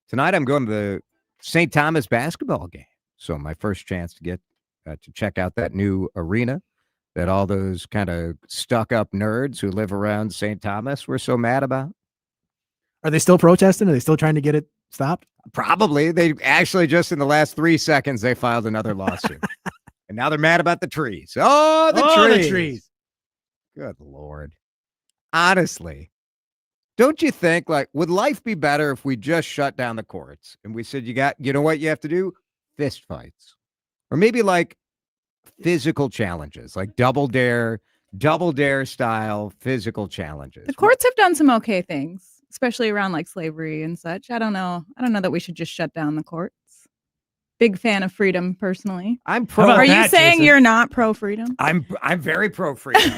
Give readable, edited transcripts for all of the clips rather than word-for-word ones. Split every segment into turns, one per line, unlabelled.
Tonight I'm going to the St. Thomas basketball game. So my first chance to get to check out that new arena that all those kind of stuck-up nerds who live around St. Thomas were so mad about.
Are they still protesting? Are they still trying to get it stopped?
Probably. They actually just in the last 3 seconds, they filed another lawsuit. And now they're mad about the trees. Oh, the trees. Good Lord. Honestly, don't you think, like, would life be better if we just shut down the courts and we said, you know what you have to do? Fist fights. Or maybe like physical challenges, like double dare style physical challenges.
The courts have done some okay things, especially around like slavery and such. I don't know that we should just shut down the courts. Big fan of freedom, personally.
I'm pro.
Are you saying you're not pro freedom?
I'm very pro freedom.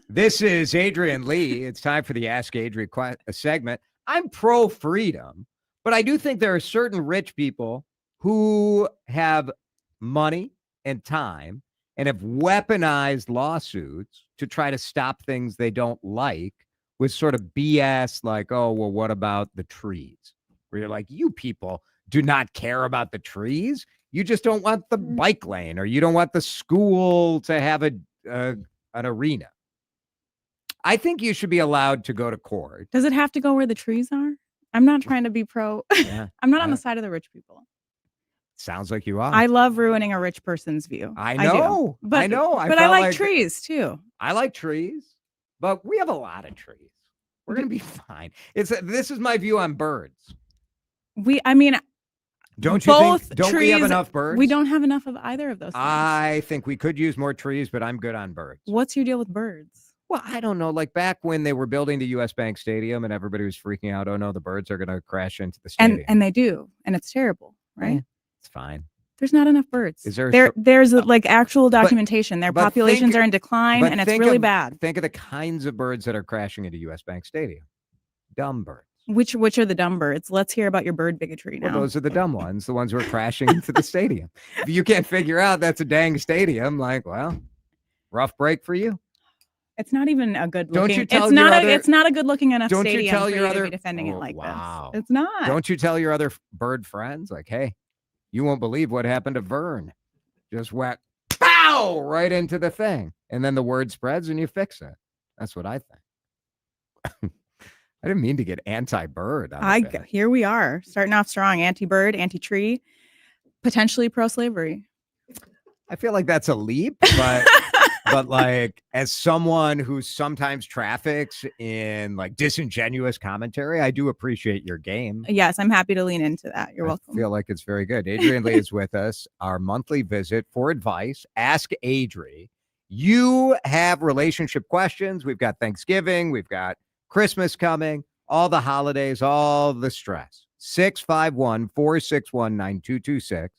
This is Adrienne Lee. It's time for the Ask Adri segment. I'm pro freedom, but I do think there are certain rich people who have money and time and have weaponized lawsuits to try to stop things they don't like with sort of BS like, oh, well, what about the trees? Where you're like, you people do not care about the trees. You just don't want the bike lane, or you don't want the school to have an arena. I think you should be allowed to go to court.
Does it have to go where the trees are? I'm not trying to be pro.
Yeah,
I'm not on the side of the rich people.
Sounds like you are.
I love ruining a rich person's view.
I know.
But,
I know.
But I like trees too.
I like trees, but we have a lot of trees. We're going to be fine. This is my view on birds. Don't you think? Don't we have enough birds?
We don't have enough of either of those things.
I think we could use more trees, but I'm good on birds.
What's your deal with birds?
Well, I don't know. Like back when they were building the U.S. Bank Stadium and everybody was freaking out, oh no, the birds are going to crash into the stadium.
And they do. And it's terrible, right?
Yeah, it's fine.
There's not enough birds.
Is there?
There's like actual documentation. Their populations are in decline, and it's really bad.
Think of the kinds of birds that are crashing into U.S. Bank Stadium. Dumb birds.
Which are the dumb birds? Let's hear about your bird bigotry now.
Well, those are the dumb ones, the ones who are crashing into the stadium. If you can't figure out that's a dang stadium, like, well, rough break for you.
It's not even a good looking.
Don't you tell
it's not a good looking enough
don't
stadium
you tell your
for
other
to be defending it like
wow.
this. It's not.
Don't you tell your other bird friends, like, hey, you won't believe what happened to Vern. Just went pow right into the thing. And then the word spreads and you fix it. That's what I think. I didn't mean to get anti-bird.
Here we are, starting off strong, anti-bird, anti-tree, potentially pro-slavery.
I feel like that's a leap, but but like as someone who sometimes traffics in like disingenuous commentary, I do appreciate your game.
Yes, I'm happy to lean into that. You're welcome.
I feel like it's very good. Adrienne Lee is with us, our monthly visit for advice. Ask Adri. You have relationship questions. We've got Thanksgiving. We've got Christmas coming, all the holidays, all the stress. 651-461-9226.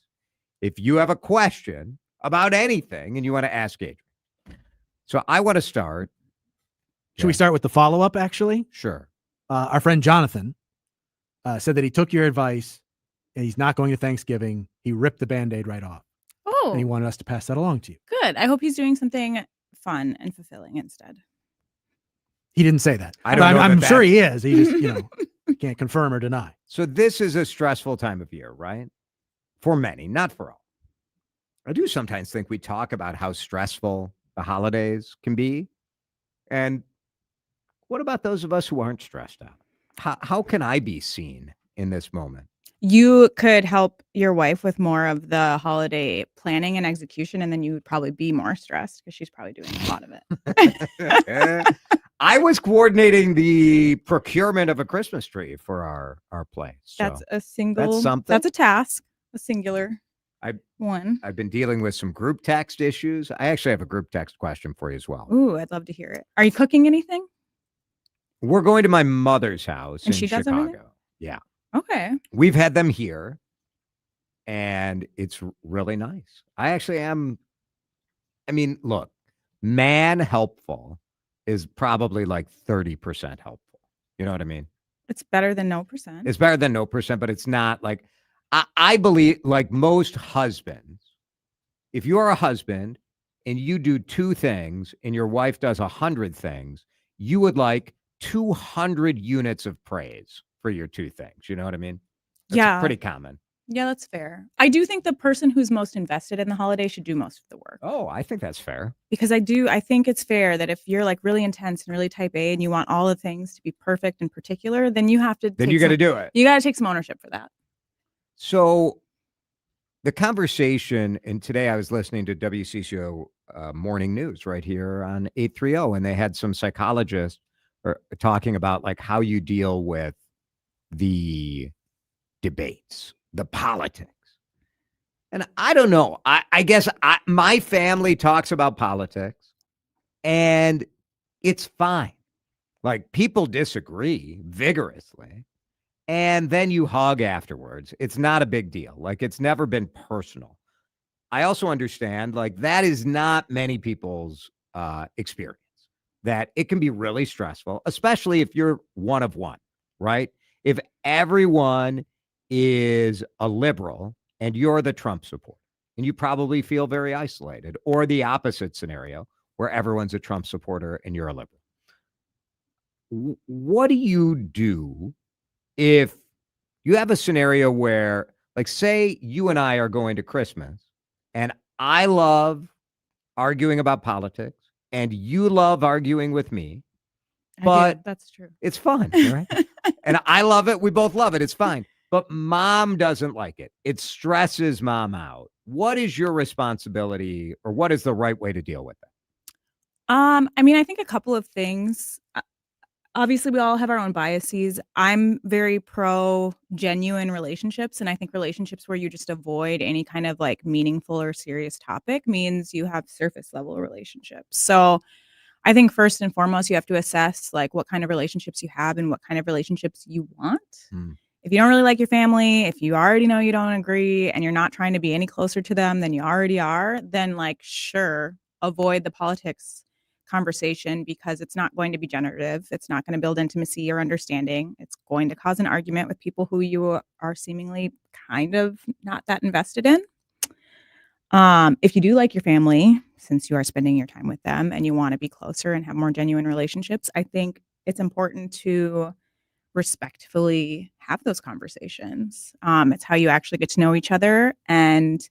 If you have a question about anything and you want to ask Adrian. So I want to start.
Should we start with the follow-up, actually?
Sure.
Our friend Jonathan said that he took your advice and he's not going to Thanksgiving. He ripped the Band-Aid right off.
Oh.
And he wanted us to pass that along to you.
Good. I hope he's doing something fun and fulfilling instead.
He didn't say that. I'm sure he is. He just, can't confirm or deny.
So this is a stressful time of year, right? For many, not for all. I do sometimes think we talk about how stressful the holidays can be. And what about those of us who aren't stressed out? How can I be seen in this moment?
You could help your wife with more of the holiday planning and execution, and then you would probably be more stressed because she's probably doing a lot of
it. I was coordinating the procurement of a Christmas tree for our place. So
that's something. That's a task, a singular one.
I've been dealing with some group text issues. I actually have a group text question for you as well.
Ooh, I'd love to hear it. Are you cooking anything?
We're going to my mother's house in
she does
Chicago.
Everything?
Yeah.
Okay.
We've had them here, and it's really nice. I actually am. I mean, look, man helpful is probably like 30% helpful. You know what I mean?
It's better than no percent.
It's better than no percent, but it's not like, I believe like most husbands, if you are a husband and you do 2 things and your wife does 100 things, you would like 200 units of praise for your 2 things. You know what I mean? That's
Yeah.
pretty common.
Yeah, that's fair. I do think the person who's most invested in the holiday should do most of the work.
Oh, I think that's fair.
Because I think it's fair that if you're like really intense and really type A and you want all the things to be perfect and particular, then you have to
Then you got to do it.
You got to take some ownership for that.
So the conversation, and today I was listening to WCCO morning news right here on 830, and they had some psychologists talking about like how you deal with the debates, the politics. And I don't know. I guess my family talks about politics, and it's fine. Like people disagree vigorously, and then you hug afterwards. It's not a big deal. Like it's never been personal. I also understand like that is not many people's experience, that it can be really stressful, especially if you're one of one, right? If everyone is a liberal and you're the Trump supporter, and you probably feel very isolated, or the opposite scenario where everyone's a Trump supporter and you're a liberal. What do you do if you have a scenario where, like, say you and I are going to Christmas and I love arguing about politics and you love arguing with me, but
that's true.
it's fun, right? And I love it. We both love it. It's fine. But mom doesn't like it. It stresses mom out. What is your responsibility, or what is the right way to deal with that?
I mean, I think a couple of things. Obviously, we all have our own biases. I'm very pro genuine relationships. And I think relationships where you just avoid any kind of like meaningful or serious topic means you have surface level relationships. So I think first and foremost, you have to assess like what kind of relationships you have and what kind of relationships you want. If you don't really like your family, if you already know you don't agree and you're not trying to be any closer to them than you already are, then like, sure, avoid the politics conversation because it's not going to be generative. It's not going to build intimacy or understanding. It's going to cause an argument with people who you are seemingly kind of not that invested in. If you do like your family, since you are spending your time with them and you want to be closer and have more genuine relationships, I think it's important to respectfully have those conversations. It's how you actually get to know each other. And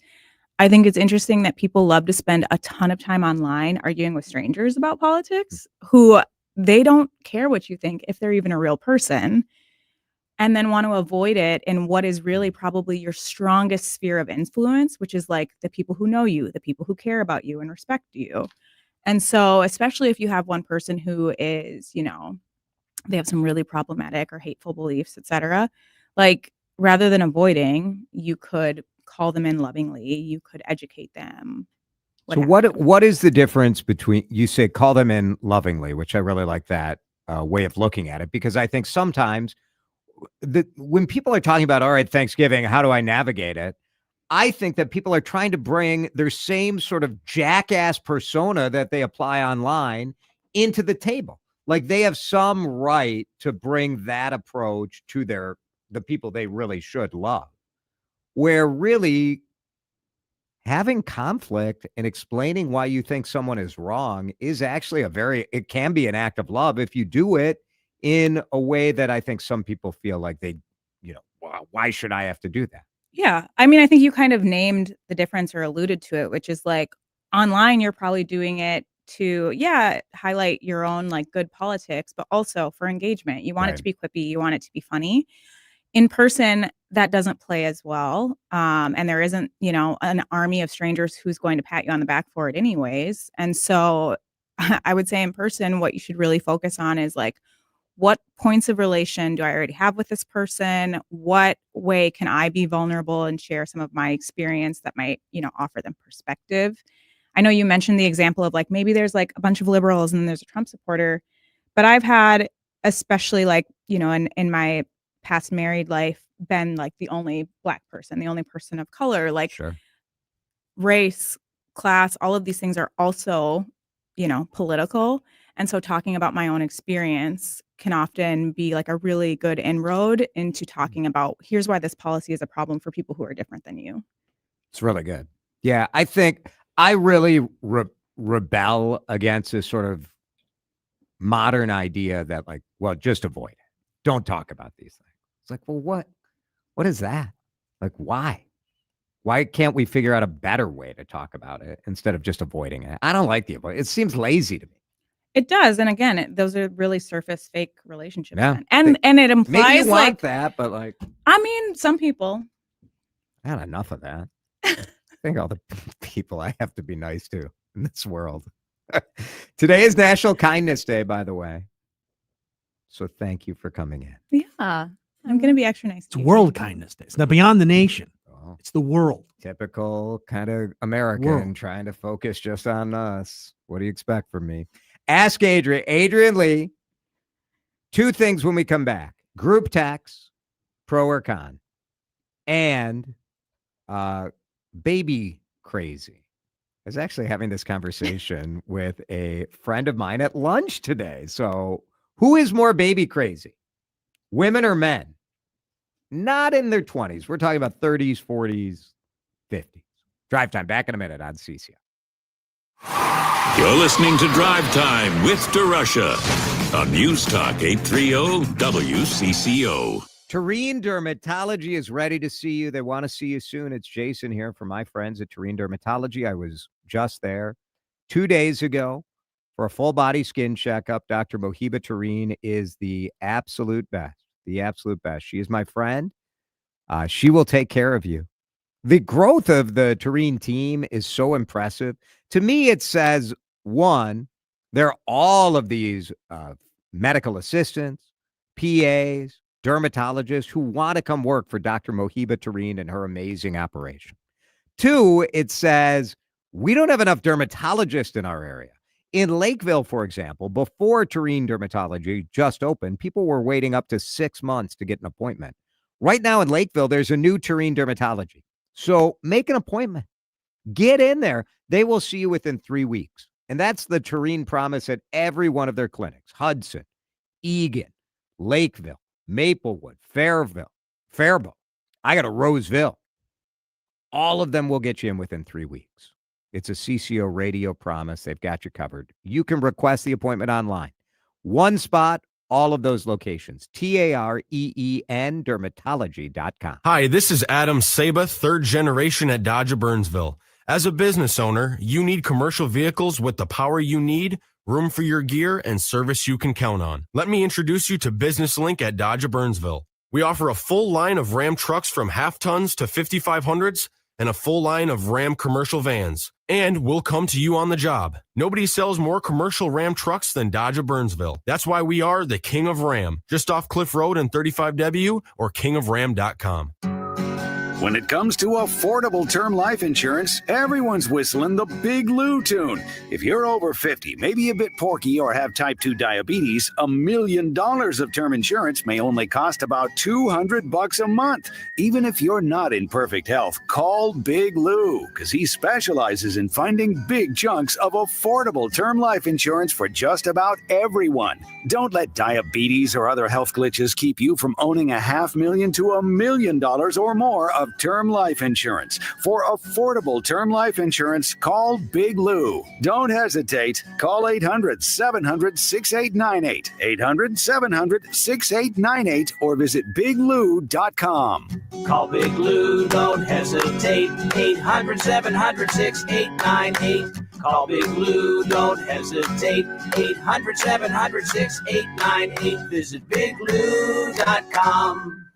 I think it's interesting that people love to spend a ton of time online arguing with strangers about politics who they don't care what you think if they're even a real person, and then want to avoid it in what is really probably your strongest sphere of influence, which is like the people who know you, the people who care about you and respect you. And so, especially if you have one person who is, they have some really problematic or hateful beliefs, etc. Like, rather than avoiding, you could call them in lovingly. You could educate them.
So what is the difference between, you say call them in lovingly, which I really like that way of looking at it, because I think sometimes when people are talking about, all right, Thanksgiving, how do I navigate it? I think that people are trying to bring their same sort of jackass persona that they apply online into the table. Like they have some right to bring that approach to the people they really should love, where really having conflict and explaining why you think someone is wrong is actually it can be an act of love if you do it in a way that I think some people feel like why should I have to do that?
Yeah. I mean, I think you kind of named the difference or alluded to it, which is like online, you're probably doing it to, highlight your own like good politics, but also for engagement. You want it to be quippy. You want it to be funny. In person, that doesn't play as well. And there isn't, an army of strangers who's going to pat you on the back for it anyways. And so I would say in person, what you should really focus on is like, what points of relation do I already have with this person? What way can I be vulnerable and share some of my experience that might, offer them perspective? I know you mentioned the example of like, maybe there's like a bunch of liberals and there's a Trump supporter, but I've had, especially like, in my past married life, been like the only Black person, the only person of color, like race, class, all of these things are also, political. And so talking about my own experience can often be like a really good inroad into talking about here's why this policy is a problem for people who are different than you.
It's really good. Yeah, I think I really rebel against this sort of modern idea that like, well, just avoid it. Don't talk about these things. It's like, well, What is that? Like, why? Why can't we figure out a better way to talk about it instead of just avoiding it? I don't like the avoid. It seems lazy to me.
It does, and again, those are really surface fake relationships.
Yeah.
Then. And it
Maybe
implies
you
like
want that, but like,
I mean, some people.
I had enough of that. I think all the people I have to be nice to in this world. Today is National Kindness Day, by the way. So thank you for coming in.
Yeah, I'm gonna be extra nice.
It's World Kindness Day. It's not beyond the nation.
Oh,
It's the world.
typical kind of American
World.
trying to focus just on us. What do you expect from me? Ask Adrienne Lee. 2 things when we come back: group text, pro or con, and baby crazy. I was actually having this conversation with a friend of mine at lunch today. So, who is more baby crazy, women or men? Not in their 20s. We're talking about 30s, 40s, 50s. Drive time. Back in a minute on CCO.
You're listening to Drive Time with DeRusha on News Talk 830 WCCO.
Terrine Dermatology is ready to see you. They want to see you soon. It's Jason here from my friends at Terrine Dermatology. I was just there 2 days ago for a full body skin checkup. Dr. Mohiba Terrine is the absolute best. The absolute best. She is my friend. She will take care of you. The growth of the Terrine team is so impressive. To me, it says, one, there are all of these medical assistants, PAs, dermatologists who want to come work for Dr. Mohiba Terrine and her amazing operation. 2, it says we don't have enough dermatologists in our area. In Lakeville, for example, before Terrine Dermatology just opened, people were waiting up to 6 months to get an appointment. Right now in Lakeville, there's a new Terrine Dermatology. So make an appointment. Get in there. They will see you within 3 weeks. And that's the Terrine promise at every one of their clinics: Hudson, Eagan, Lakeville, Maplewood, Faribault. I got a Roseville. All of them will get you in within 3 weeks. It's a CCO Radio promise. They've got you covered. You can request the appointment online. One spot, all of those locations. TAREEN dermatology.com.
Hi, this is Adam Saba, 3rd generation at Dodge of Burnsville. As a business owner, you need commercial vehicles with the power you need, room for your gear, and service you can count on. Let me introduce you to Business Link at Dodge of Burnsville. We offer a full line of Ram trucks from half tons to 5500s and a full line of Ram commercial vans. And we'll come to you on the job. Nobody sells more commercial Ram trucks than Dodge of Burnsville. That's why we are the King of Ram, just off Cliff Road and 35W or kingofram.com.
When it comes to affordable term life insurance, everyone's whistling the Big Lou tune. If you're over 50, maybe a bit porky, or have type 2 diabetes, $1 million of term insurance may only cost about $200 a month. Even if you're not in perfect health, call Big Lou, because he specializes in finding big chunks of affordable term life insurance for just about everyone. Don't let diabetes or other health glitches keep you from owning $500,000 to $1 million or more of term life insurance. For affordable term life insurance, call Big Lou. Don't hesitate. Call 800-700-6898, 800-700-6898, or visit biglou.com.
Call Big Lou, don't hesitate, 800-700-6898. Call Big Lou, don't hesitate, 800-700-6898. Visit biglou.com.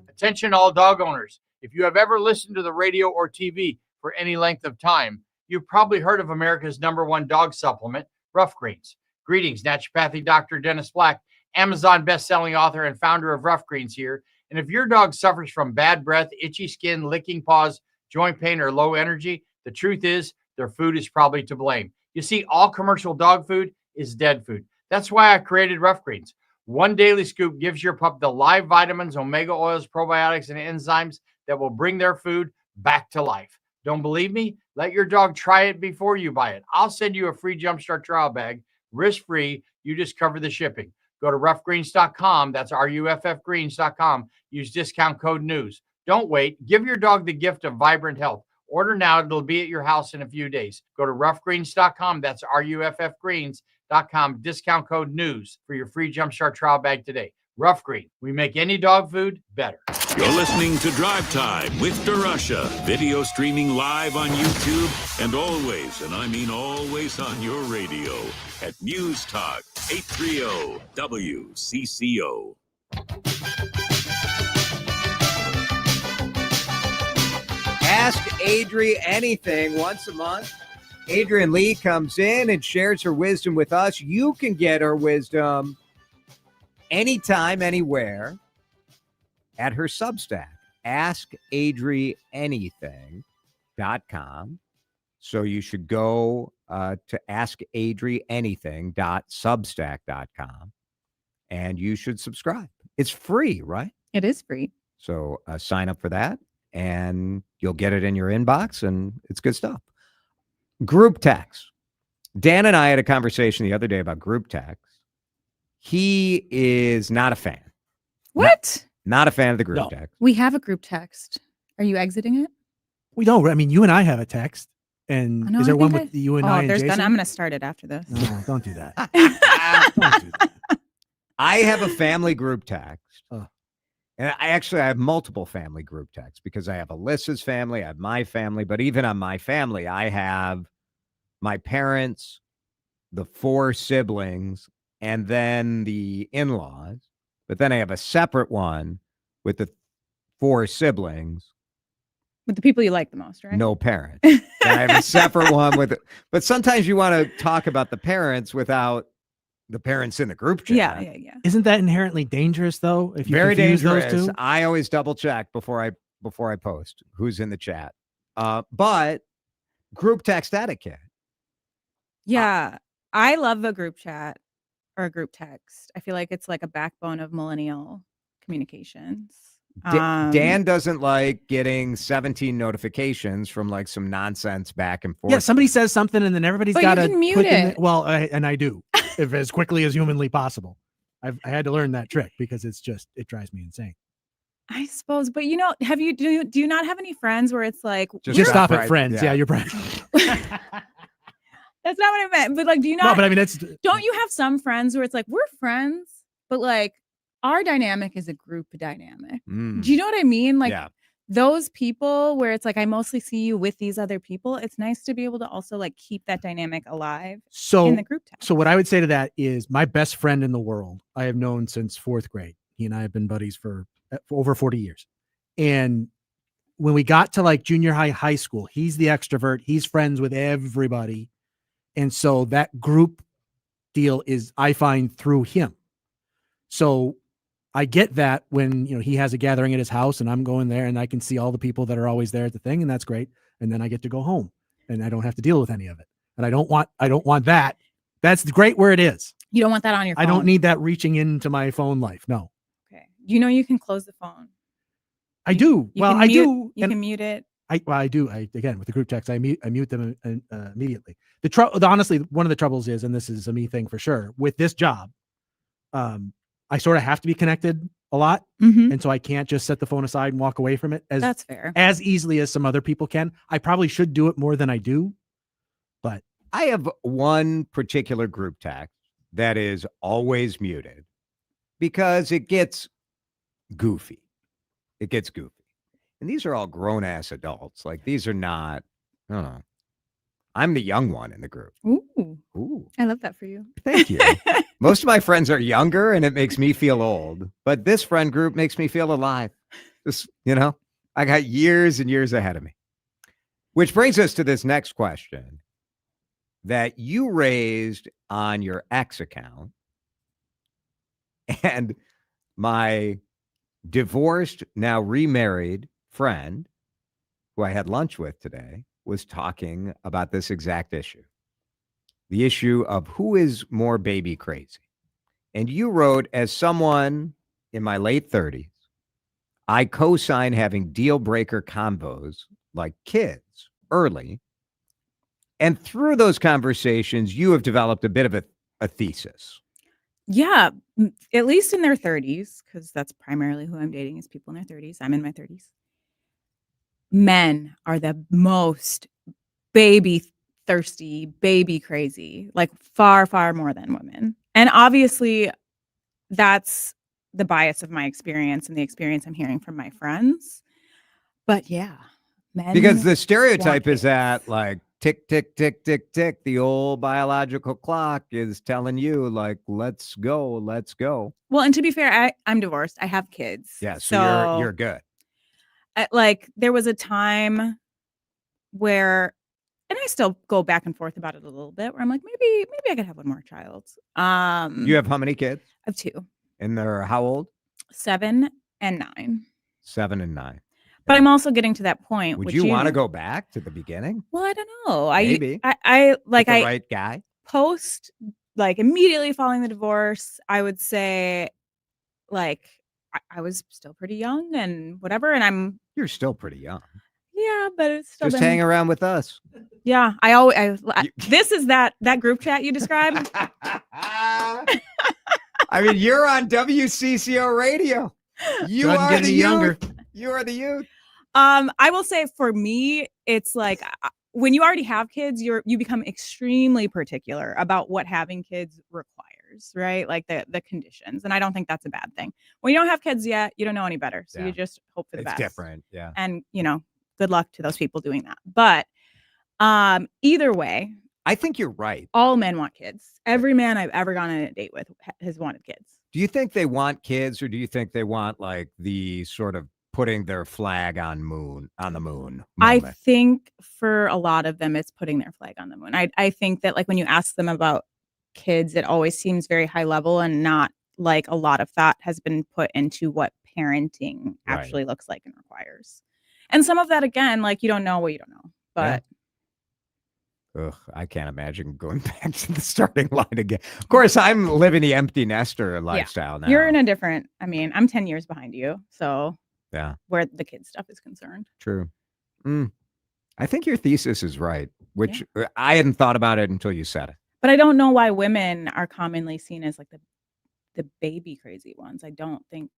Attention all dog owners. If you have ever listened to the radio or TV for any length of time, you've probably heard of America's #1 dog supplement, Rough Greens. Greetings, naturopathic Dr. Dennis Black, Amazon best-selling author and founder of Rough Greens here. And if your dog suffers from bad breath, itchy skin, licking paws, joint pain, or low energy, the truth is their food is probably to blame. You see, all commercial dog food is dead food. That's why I created Rough Greens. One daily scoop gives your pup the live vitamins, omega oils, probiotics, and enzymes that will bring their food back to life. Don't believe me? Let your dog try it before you buy it. I'll send you a free Jumpstart trial bag, risk-free. You just cover the shipping. Go to roughgreens.com. That's RUFFgreens.com. Use discount code NEWS. Don't wait. Give your dog the gift of vibrant health. Order now. It'll be at your house in a few days. Go to roughgreens.com. That's RUFFgreens.com. Discount code NEWS for your free Jumpstart trial bag today. Rough Green. We make any dog food better.
You're listening to Drive Time with DeRusha. Video streaming live on YouTube and always, and I mean always, on your radio at News Talk 830 WCCO.
Ask Adri anything once a month. Adrienne Lee comes in and shares her wisdom with us. You can get her wisdom anytime, anywhere at her Substack, askadrianything.com. So you should go to askadrianything.substack.com and you should subscribe. It's free, right?
It is free.
So sign up for that and you'll get it in your inbox and it's good stuff. Group text. Dan and I had a conversation the other day about group text. He is not a fan.
What?
Not a fan of the group
No.
text.
We have a group text. Are you exiting it?
We don't. I mean, you and I have a text. And
No,
is
I
there one
think
with you and I and
there's
Jason?
gonna. I'm gonna start it after this.
No, don't do that. Don't do that.
I have a family group text.
Oh.
And I have multiple family group texts because I have Alyssa's family, I have my family, but even on my family, I have my parents, the 4 siblings, and then the in-laws. But then I have a separate one with the 4 siblings,
With the people you like the most, right?
no parents. And I have a separate one with, but sometimes you want to talk about the parents without the parents in the group chat.
Yeah.
Isn't that inherently dangerous though? If you
Very
confuse
dangerous.
those two?
I always double check before I post who's in the chat. But group text etiquette.
Yeah. I love a group chat or a group text. I feel like it's like a backbone of millennial communications.
Dan doesn't like getting 17 notifications from like some nonsense back and forth.
Yeah, somebody says something and then everybody's
But you
got to
can mute
click in
it.
and I do, if as quickly as humanly possible. I had to learn that trick because it drives me insane.
I suppose, but do you not have any friends where it's like
Just stop
right,
at friends.
yeah.
Yeah, you're right.
That's not what I meant. But like, do you
No,
not?
but I mean, it's
don't you have some friends where it's like we're friends, but like our dynamic is a group dynamic?
Mm,
Do you know what I mean? Like
yeah.
those people where it's like I mostly see you with these other people. It's nice to be able to also like keep that dynamic alive in the group text.
So what I would say to that is my best friend in the world, I have known since 4th grade. He and I have been buddies for over 40 years. And when we got to like junior high school, he's the extrovert. He's friends with everybody. And so that group deal is, I find, through him. So I get that when, he has a gathering at his house and I'm going there and I can see all the people that are always there at the thing. And that's great. And then I get to go home and I don't have to deal with any of it. And I don't want that. That's great where it is.
You don't want that on your phone.
I don't need that reaching into my phone life. No,
Okay. You can close the phone.
I do.
You
Well,
can
I
mute-
do.
You
and
can mute it.
I do. Again, with the group text, I mute them immediately. Honestly, one of the troubles is, and this is a me thing for sure, with this job, I sort of have to be connected a lot.
Mhm.
And so I can't just set the phone aside and walk away from it
That's fair.
as easily as some other people can. I probably should do it more than I do, but
I have one particular group text that is always muted because it gets goofy. And these are all grown ass adults. Like these are not, I don't know. I'm the young one in the group.
Ooh, I love that for you.
Thank you. Most of my friends are younger and it makes me feel old, but this friend group makes me feel alive. Just, I got years and years ahead of me. Which brings us to this next question that you raised on your ex account. And my divorced, now remarried friend, who I had lunch with today, was talking about this exact issue. The issue of who is more baby crazy. And you wrote, as someone in my late 30s, I co-sign having deal breaker combos like kids early. And through those conversations, you have developed a bit of a thesis.
Yeah, at least in their 30s, because that's primarily who I'm dating is people in their 30s. I'm in my 30s. Men are the most baby thirsty, baby crazy, like far, far more than women. And obviously that's the bias of my experience and the experience I'm hearing from my friends. But yeah, men
Because the stereotype
want
is that
kids.
like tick, tick, tick, tick, tick. The old biological clock is telling you like, let's go, let's go.
Well, and to be fair, I'm divorced. I have kids.
Yeah. So you're good.
Like there was a time where, and I still go back and forth about it a little bit, where I'm like, maybe I could have one more child.
You have how many kids?
I have 2,
And they're how old?
7 and 9.
7 and 9.
But I'm also getting to that point.
Would
which
you want to go back to the beginning?
Well, I don't know.
Maybe.
I like
With the
I
right guy.
post like immediately following the divorce. I would say like I was still pretty young and whatever, and
You're still pretty young.
yeah, but it's still
Just
been,
hang around with us.
yeah. This is that group chat you described.
I mean, you're on WCCO Radio. You
Go ahead and
are
get
the
any younger.
youth. You are the youth.
I will say for me, it's like when you already have kids, you become extremely particular about what having kids requires, right? Like the conditions. And I don't think that's a bad thing. When you don't have kids yet, you don't know any better. So
Yeah.
you just hope for the
It's
best.
different. Yeah.
And, good luck to those people doing that. But either way,
I think you're right.
all men want kids. Every man I've ever gone on a date with has wanted kids.
Do you think they want kids, or do you think they want like the sort of putting their flag on the moon
I
moment?
think for a lot of them, it's putting their flag on the moon. I think that like when you ask them about kids, it always seems very high level and not like a lot of thought has been put into what parenting
Right.
actually looks like and requires. And some of that, again, like you don't know what you don't know. But
Ugh, I can't imagine going back to the starting line again. Of course, I'm living the empty nester lifestyle now.
you're in a different, I'm 10 years behind you. So
Yeah,
where the kid stuff is concerned.
true. I think your thesis is right, which I hadn't thought about it until you said it.
But I don't know why women are commonly seen as like the baby crazy ones. I don't think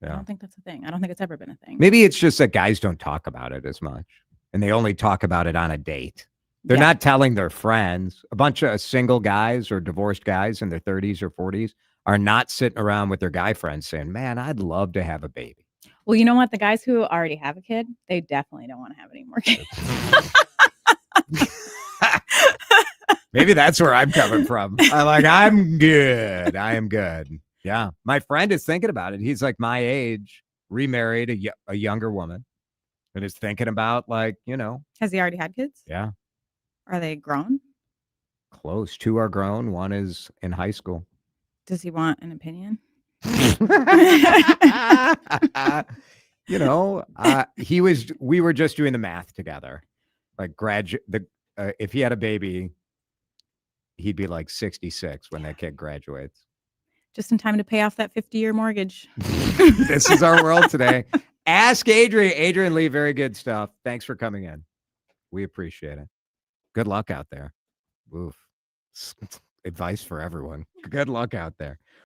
that's a thing. I don't think it's ever been a thing.
Maybe it's just that guys don't talk about it as much, and they only talk about it on a date. They're
Yeah.
not telling their friends. A bunch of single guys or divorced guys in their 30s or 40s are not sitting around with their guy friends saying, man, I'd love to have a baby.
Well, you know what? The guys who already have a kid, they definitely don't want to have any more kids.
Maybe that's where I'm coming from. I'm good. I am good. Yeah. My friend is thinking about it. He's like my age, remarried a younger woman, and is thinking about
Has he already had kids?
yeah,
Are they grown?
close. 2 are grown. 1 is in high school.
Does he want an opinion?
We were just doing the math together. Like if he had a baby, he'd be like 66 when that kid graduates.
Just in time to pay off that 50-year mortgage.
This is our world today. Ask Adrienne Lee. Very good stuff. Thanks for coming in. We appreciate it. Good luck out there. Oof. Advice for everyone. Good luck out there.